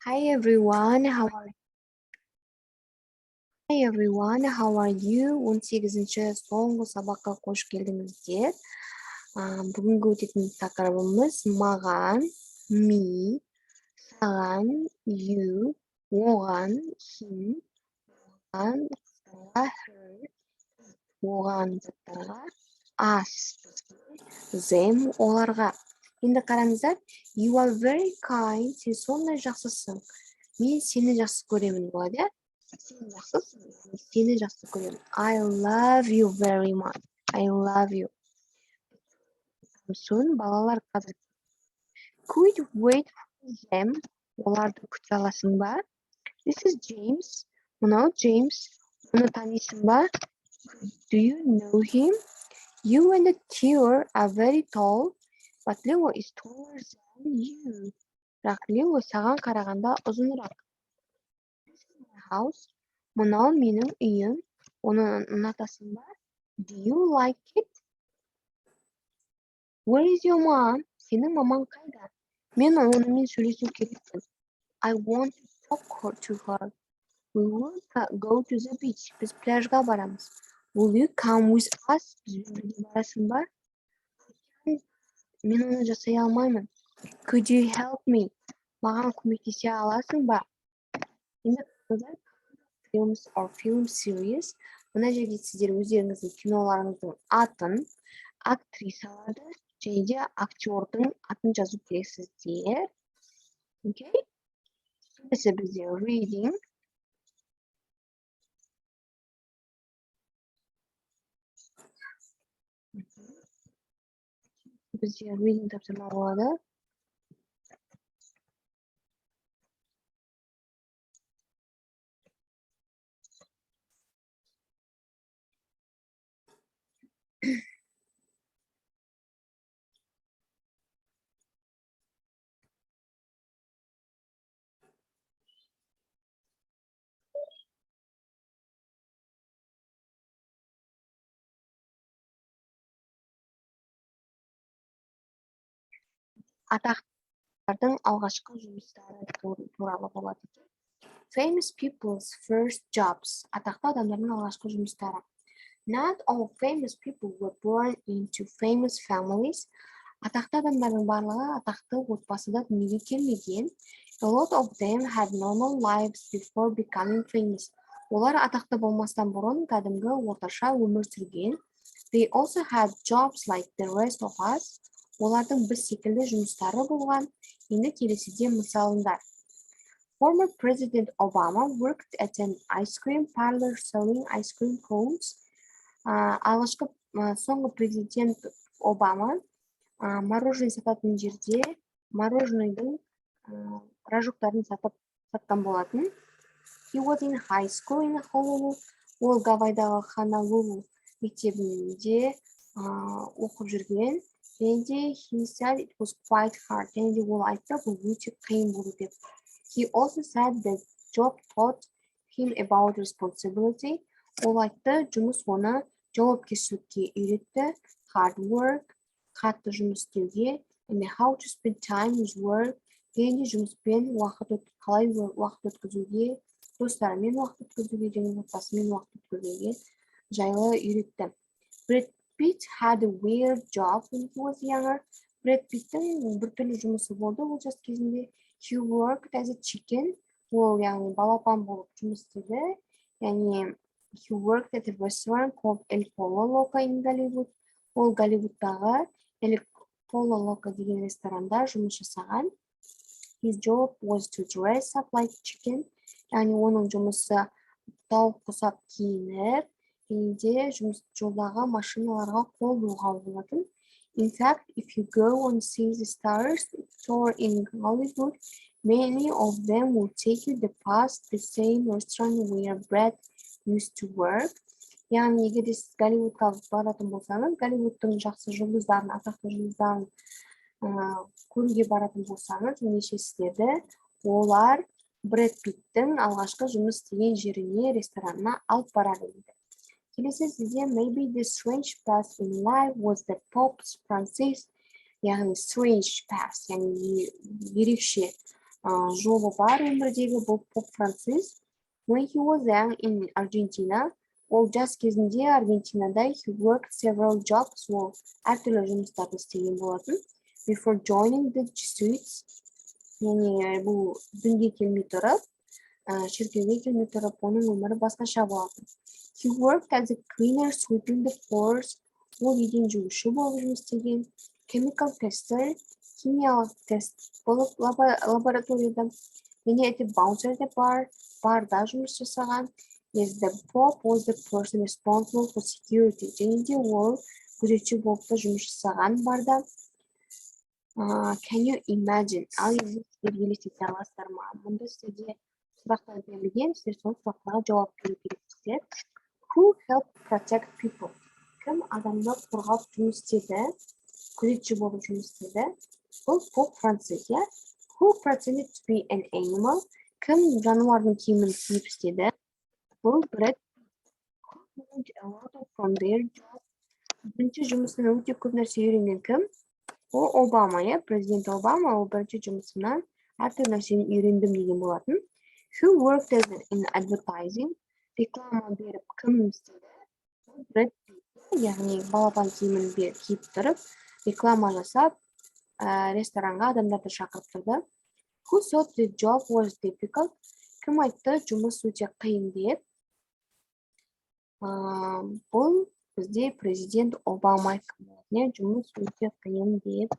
Hi everyone, Hi everyone, how are you? 18-ші соңғы сабаққа қош келдіңіздер. Бүгінгі өтетін тақырыбымыз маған, me, саған, you, оған, him, оған, her, оған заттарға, us, them, оларға. Енді қараңыздар, you are very kind, сен сондай жақсысың. Мен сені жақсы көремін болады, иә? Сен жақсысың, сені жақсы көремін. I love you very much. I love you. Soon, балалар қазір. Could you wait for them? Оларды күте аласың ба? This is James. Мынау James. Оны танисың ба? Do you know him? You and the teacher are very tall, but Leo is taller than you. Бірақ Leo саған қарағанда ұзынырақ. This is my house. Мынау менің үйім. Оны ұнатасың ба? Do you like it? Where is your mom? Сенің мамаң қайда? Мен онымен сөйлесу керекпін. I want to talk to her. We will go to the beach. Біз пляжға барамыз. Will you come with us? Бізбен бірге барасың ба? Мен оны жасай алмаймын. Could you help me? Маған көмектесе аласың ба? Енді films or film series. Мына жерде сіздер өздеріңіздің киноларыңыздың атын, актрисаларды және де актердің атын жазу керексіздер. Okay? Келесі бізде reading. Бізде reading тапсырма болады. Атақтардың алғашқы жұмыстары туралы болады. Famous people's first jobs. Атақты адамдардың алғашқы жұмыстары. Not all famous people were born into famous families. Атақты адамдардың барлығы атақты отбасыда дүниеге келмеген. A lot of them had normal lives before becoming famous. Олар атақты болмастан бұрын кәдімгі орташа өмір сүрген. They also had jobs like the rest of us. Олардың біз секілді жұмыстары болған. Енді келесіде мысалындар. Former President Obama worked at an ice cream parlor selling ice cream cones. Алғашқы соңғы президент Обама мороженое сататын жерде мороженыйдың рожоктарын сатқан болатын. He was in high school in Honolulu. Ол Гавайдағы Honolulu мектебінде оқып жүрген. Және де he said it was quite hard. Және де ол айтты, бұл өте қиын болды деп. He also said that job taught him about responsibility. Ол айтты, жұмыс оны жауапкершілікке үйретті, hard work, қатты жұмыс істеуге, and how to spend time with work, және жұмыспен қалай уақыт өткізуге, достарымен уақыт өткізуге және отбасымен уақыт өткізуге жайлы үйретті. Brad Pitt had a weird job when he was younger. Brad Pitt'ің біртүрлі жұмысы болды ол жас кезінде. He worked as a chicken. Ол яғни балапан болып жұмыс істеді. Яғни he worked at a restaurant called El Pollo Loco in Hollywood. Ол Голливудтағы El Pollo Loco деген ресторанда жұмыс жасаған. His job was to dress up like chicken. Яғни оның жұмысы тауық құсап киінер. Және де жолдағы машиналарға қол бұлғау болатын. In fact, if you go and see the stars tour in Hollywood, many of them will take you past the same restaurant where Brad used to work. Яғни, егер сіз Голливудқа баратын болсаңыз, Голливудтың жақсы жұлдыздарын, атақты жұлдыздарын көруге баратын болсаңыз, неше сіздерді олар Бред Питттің алғашқы жұмыс істеген жеріне, ресторанына алып барады дейді. Келесі сізде maybe the strange path in life was the Pope's Francis, яғни strange path, яғни ерекше жолы бар өмірдегі бұл поп-француз. When he was young in Argentina, ол жас кезінде Аргентинада he worked several jobs, ол әртүрлі жұмыстарды істеген болатын. Before joining the Jesuits, яғни бұл дінге келмей тұрып, шіркеуге келмей тұрып, оның өмірі басқаша болатын. He worked as a cleaner sweeping the floors, ол еден жуушы болып жұмыс істеген. Chemical tester, химиялық тест болып лабораторияда. Және әте bouncer де бар, барда жұмыс жасаған. Yes, the Pope was the person responsible for security. Және де ол күзетші болып та жұмыс жасаған барда. Can you imagine? Ал енді сіздер елестете аласыздар ма? Мұнда сізде сұрақтар берілген, сіздер сол сұрақтарға жауап беру керексіздер. Who helped protect people? Кім адамды қорғап жұмыс істеді? Күзетші болып жұмыс істеді. Бұл поп-француз, иә? Who pretended to be an animal? Кім жануардың киімін киіп істеді? Бұл Brad. Who learned a lot from their job? Бірінші жұмысынан өте көп нәрсе үйренген кім? Ол Обама, иә? Президент Обама, ол бірінші жұмысынан әртүрлі нәрсені үйрендім деген болатын. Who worked in advertising? Реклама беріп кім істеді? Brad, яғни балапан киімін киіп тұрып, реклама жасап, ресторанға адамдарды шақырып тұрды. Who thought the job was difficult? Кім айтты жұмыс өте қиын деп? Бұл бізде президент Обама айтқан болатын, жұмыс өте қиын деп.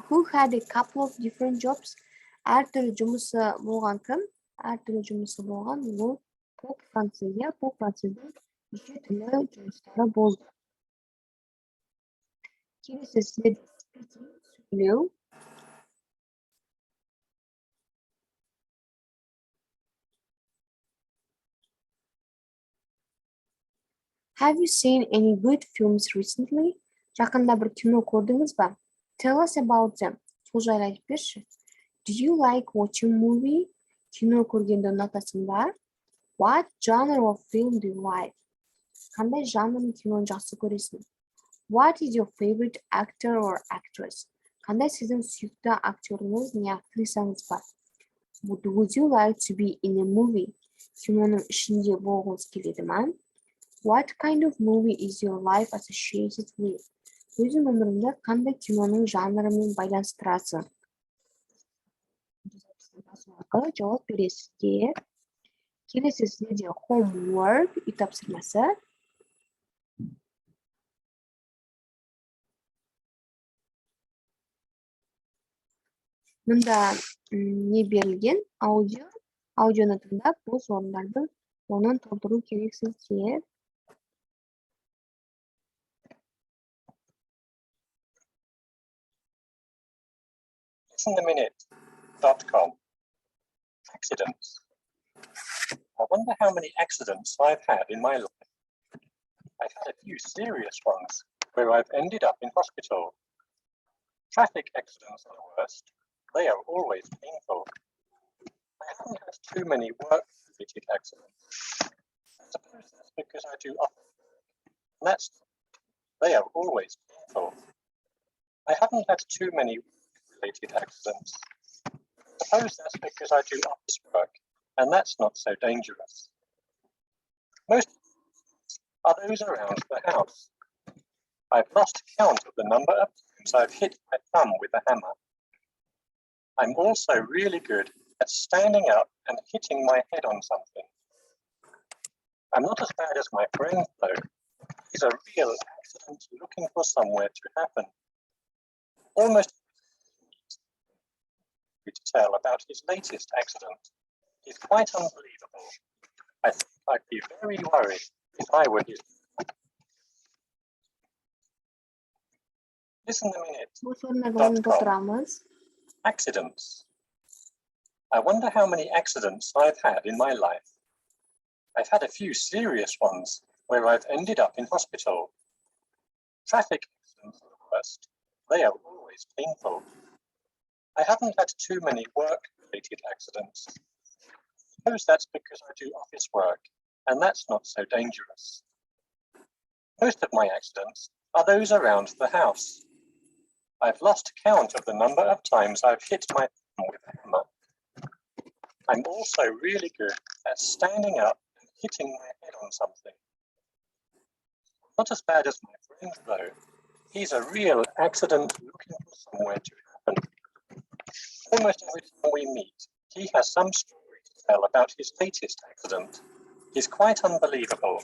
Who had a couple of different jobs? Әртүрлі жұмысы болған кім? Әртүрлі жұмысы болған бұл поп-француз, иә? Поп-француздың неше түрлі жұмыстары болды. Келесі сөйлеу. Have you seen any good films recently? Жақында бір кино көрдіңіз ба? Tell us about them. Сол жайлы айтып берші. Do you like watching movie? Кино көргенді ұнатасың ба? What genre of film do you like? Қандай жанрның киноны жақсы көресің? What is your favorite actor or actress? Қандай сіздің сүйікті актеріңіз не актрисаңыз бар? Would you like to be in a movie? Киноның ішінде болғыңыз келеді ма? What kind of movie is your life associated with? Өзің өміріңді қандай киноның жанрымен байланыстырасың? Жауап бересіздер. Келесі сізде homework, үй тапсырмасы. Мұнда не берілген? Аудионы тыңдап, бос орындардың онын толтыру керексіздер. listentheminute.com. Accidents. I wonder how many accidents I've had in my life. I've had a few serious ones where I've ended up in hospital. Traffic accidents are the worst. They are always painful. I haven't had too many work-related accidents. I suppose that's because I do often. They are always painful. I haven't had too many work-related accidents. I suppose that's because I do office work, and that's not so dangerous. Most are those around the house. I've lost count of the number of times I've hit my thumb with a hammer. I'm also really good at standing up and hitting my head on something. I'm not as bad as my friend, though. He's a real accident looking for somewhere to happen. Almost to tell about his latest accident. He's quite unbelievable. I think I'd be very worried if I were his. listentheminute.com. Accidents. I wonder how many accidents I've had in my life. I've had a few serious ones where I've ended up in hospital. Traffic accidents are the worst. They are always painful. I haven't had too many work-related accidents. I suppose that's because I do office work, and that's not so dangerous. Most of my accidents are those around the house. I've lost count of the number of times I've hit my thumb with a hammer. I'm also really good at standing up and hitting my head on something. Not as bad as my friend, though. He's a real accident looking for somewhere to happen. Almost every time we meet, he has some story to tell about his latest accident. He's quite unbelievable.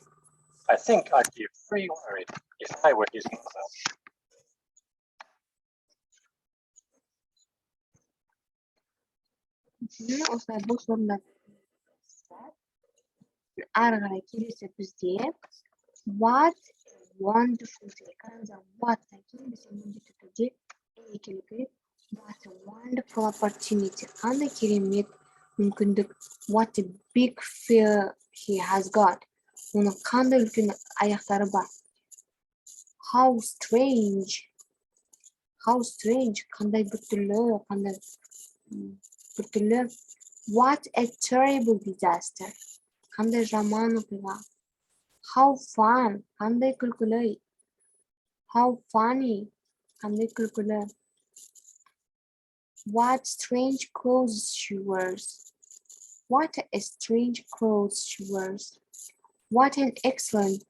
I think I'd be very worried if I were his mother. Осылай бұл орында ары қарай келесі бізде what wonderful day. Қараңыздар, what-тан кейін бізде міндетті түрде келу керек. What a wonderful opportunity. Қандай керемет мүмкіндік. What a big fear he has got. Оның қандай үлкен аяқтары бар. How strange. Қандай біртүрлі, What a terrible disaster. Қандай жаман оқиға. How fun. Қандай күлкілі. How funny. Қандай күлкілі. What strange clothes she wears. What a strange clothes she wears. What an excellent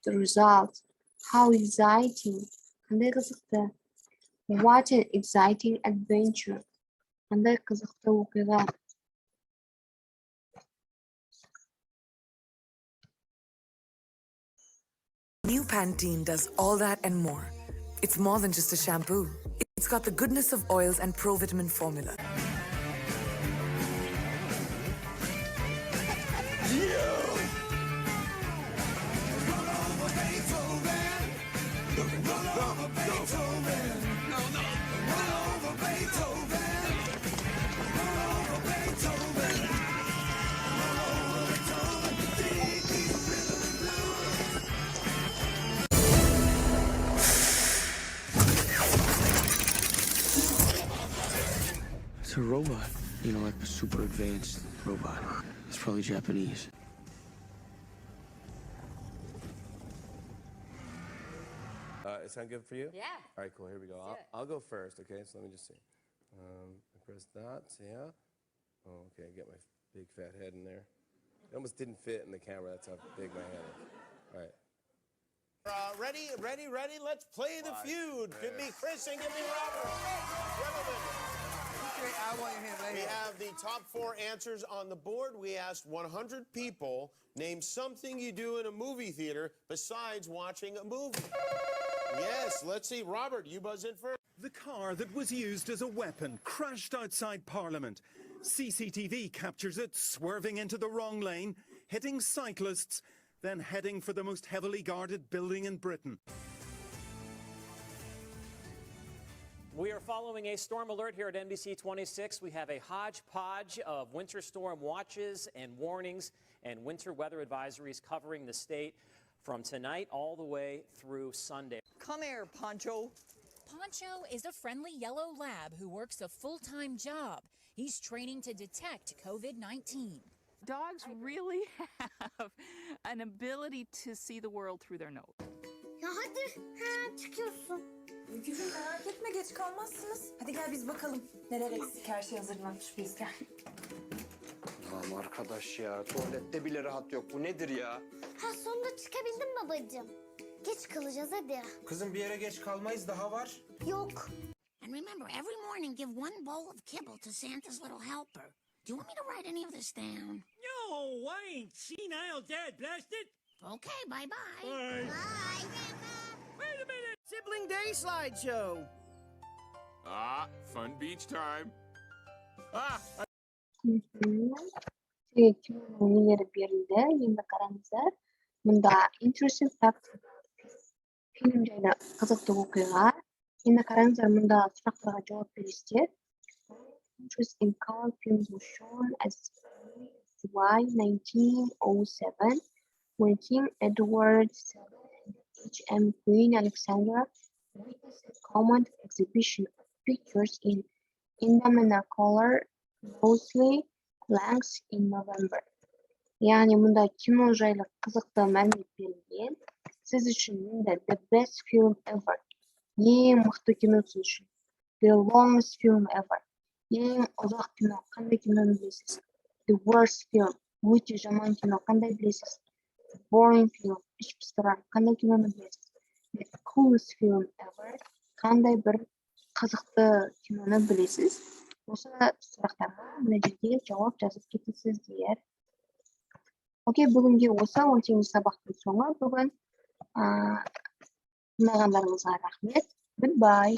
result. How exciting. Қандай қызықты. What an exciting adventure. Қандай қызықты оқиға. New Pantene does all that and more. It's more than just a shampoo. It's got the goodness of oils and pro-vitamin formula. It's a robot, like a super advanced robot. It's probably Japanese. It sound good for you? Yeah. All right, cool. Here we go. I'll go first, okay? So let me just see. Press that, yeah. Oh, okay, get my big fat head in there. It almost didn't fit in the camera. That's how big my head is. All right. Ready? Let's play the feud. Give me Chris and give me Robert. Gentlemen. I want your hand right We here. have the top 4 answers on the board. We asked 100 people, name something you do in a movie theater besides watching a movie. Yes, let's see. Robert, you buzz in first. The car that was used as a weapon crashed outside Parliament. CCTV captures it swerving into the wrong lane, hitting cyclists, then heading for the most heavily guarded building in Britain. We are following a storm alert here at NBC 26. We have a hodgepodge of winter storm watches and warnings and winter weather advisories covering the state from tonight all the way through Sunday. Come here, Poncho. Poncho is a friendly yellow lab who works a full-time job. He's training to detect COVID-19. Dogs really have an ability to see the world through their nose. Ya hadi, çıkıyorsun. Gülüm merak etme, geç kalmazsınız. Hadi gel biz bakalım. Neler eksik, her şey hazırlanmış, biz gel. Tamam arkadaş ya, tuvalette bile rahat yok. Bu nedir ya? Ha sonunda çıkabildim babacığım. Geç kalacağız hadi. Kızım bir yere geç kalmayız, daha var. Yok. And remember, every morning give 1 bowl of kibble to Santa's little helper. Do you want me to write any of this down? No, I ain't senile, Dad, blast it. Okay, bye-bye. Bye. Bye. Wait a minute. Sibling Day slideshow. Fun beach time. Нелері берілді, енді қараңыздар. Мұнда interesting fact, фильм жайлы қызықты оқиға. Енді қараңыздар, мұнда сұрақтарға жауап бересіздер. Interest in car films was shown as why 1907 when King Edward VII and H.M. Queen Alexandra witnessed a common exhibition of pictures in Indomitable Rosely Blanks in November. Яғни мұнда кино жайлы қызықты мәлімет берілген. Сіз үшін мұнда the best film ever. Ең мықты кино сіз үшін. The longest film ever. Ең ұзақ кино. Қандай киноны білесіз? The worst film. Өте жаман кино. Қандай білесіз? Boring film. Іш пыстырар. Қандай киноны білесіз? The coolest film ever. Қандай бір қызықты киноны білесіз? Осы сұрақтарға мына жерге жауап жазып кетесіздер. Окей, бүгінге осы 18 сабақтың соңы. Бүгін тыңдағандарыңызға рахмет. Goodbye.